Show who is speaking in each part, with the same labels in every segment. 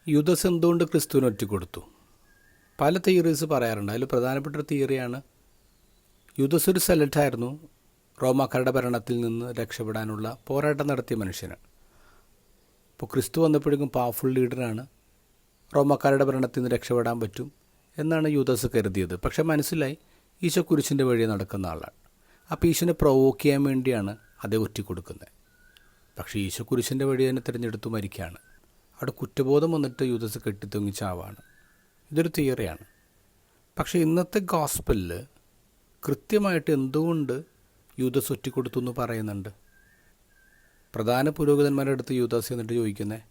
Speaker 1: യൂദാസ് എന്തുകൊണ്ട് ക്രിസ്തുവിന് ഒറ്റിക്കൊടുത്തു? പല തിയറീസ് പറയാറുണ്ട്. അതിൽ പ്രധാനപ്പെട്ട ഒരു തിയറിയാണ് യൂദാസ് ഒരു സെലറ്റായിരുന്നു. റോമാക്കാരുടെ ഭരണത്തിൽ നിന്ന് രക്ഷപ്പെടാനുള്ള പോരാട്ടം നടത്തിയ മനുഷ്യനാണ്. ഇപ്പോൾ ക്രിസ്തു വന്നപ്പോഴേക്കും പവർഫുൾ ലീഡറാണ്, റോമാക്കാരുടെ ഭരണത്തിൽ നിന്ന് രക്ഷപ്പെടാൻ പറ്റും എന്നാണ് യൂദാസ് കരുതിയത്. പക്ഷെ മനസ്സിലായി ഈശോ കുരിശിൻ്റെ വഴി നടക്കുന്ന ആളാണ്. അപ്പോൾ ഈശോനെ പ്രൊവോക്ക് ചെയ്യാൻ വേണ്ടിയാണ് അതേ ഒറ്റിക്കൊടുക്കുന്നത്. പക്ഷേ ഈശോ കുരിശിൻ്റെ വഴി തന്നെ തിരഞ്ഞെടുത്തു മരിക്കുകയാണ്. അവിടെ കുറ്റബോധം വന്നിട്ട് യൂദാസ് കെട്ടിത്തൂങ്ങി ചാവാണ്. ഇതൊരു തിയറിയാണ്. പക്ഷേ ഇന്നത്തെ ഗോസ്പലിൽ കൃത്യമായിട്ട് എന്തുകൊണ്ട് യൂദാസ് ഒറ്റിക്കൊടുത്തു എന്ന് പറയുന്നുണ്ട്. പ്രധാന പുരോഹിതന്മാരുടെ അടുത്ത് യൂദാസ് എന്നിട്ട് ചോദിക്കുന്നത്,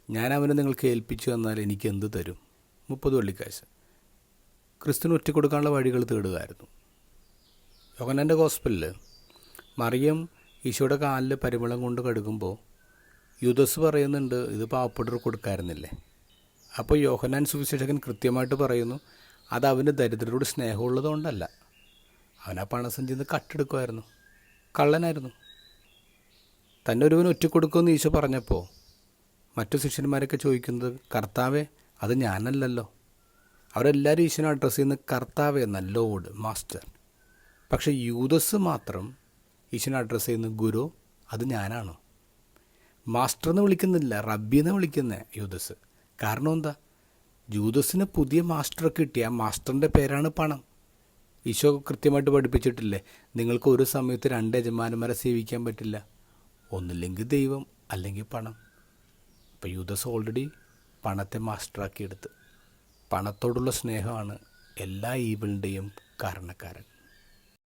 Speaker 1: ഞാൻ അവനെ നിങ്ങൾക്ക് ഏൽപ്പിച്ചു തന്നാൽ എനിക്ക് എന്ത് തരും? 30 വെള്ളിക്കാശ്. ക്രിസ്തുവിന് ഒറ്റിക്കൊടുക്കാനുള്ള വഴികൾ തേടുകയായിരുന്നു. യോഹന്നാൻ്റെ ഗോസ്പലിൽ മറിയം ഈശോയുടെ കാലിൽ പരിമളം കൊണ്ട് കഴുകുമ്പോൾ യൂദാസ് പറയുന്നുണ്ട്, ഇത് പാവപ്പെട്ടവർ കൊടുക്കാറുന്നില്ലേ? അപ്പോൾ യോഹന്നാൻ സുവിശേഷകൻ കൃത്യമായിട്ട് പറയുന്നു, അത് അവന് ദരിദ്രരോട് സ്നേഹമുള്ളതുകൊണ്ടല്ല. അവൻ ആ പണസഞ്ചിയിൽ നിന്ന് കട്ടെടുക്കുമായിരുന്നു, കള്ളനായിരുന്നു. തന്നെ ഒരുവന് ഒറ്റിക്കൊടുക്കുമെന്ന് ഈശോ പറഞ്ഞപ്പോൾ മറ്റു ശിഷ്യന്മാരൊക്കെ ചോദിക്കുന്നത്, കർത്താവേ അത് ഞാനല്ലല്ലോ. അവരെല്ലാവരും ഈശോനെ അഡ്രസ്സ് ചെയ്യുന്നത് കർത്താവേ എന്ന, ലോഡ്, മാസ്റ്റർ. പക്ഷേ യൂദാസ് മാത്രം ഈശോനെ അഡ്രസ്സ് ചെയ്യുന്ന ഗുരു, അത് ഞാനാണോ? മാസ്റ്റർ എന്ന് വിളിക്കുന്നില്ല, റബ്ബി എന്ന് വിളിക്കുന്നത് യൂദാസ്. കാരണം എന്താ? യൂദാസിന് പുതിയ മാസ്റ്റർ കിട്ടിയ ആ മാസ്റ്ററിൻ്റെ പേരാണ് പണം. ഈശോ കൃത്യമായിട്ട് പഠിപ്പിച്ചിട്ടില്ലേ, നിങ്ങൾക്ക് ഒരു സമയത്ത് 2 യജമാനന്മാരെ സേവിക്കാൻ പറ്റില്ല, ഒന്നില്ലെങ്കിൽ ദൈവം അല്ലെങ്കിൽ പണം. അപ്പോൾ യൂദാസ് ഓൾറെഡി പണത്തെ മാസ്റ്ററാക്കി എടുത്ത്. പണത്തോടുള്ള സ്നേഹമാണ് എല്ലാ ഈവിളിൻ്റെയും കാരണക്കാരൻ.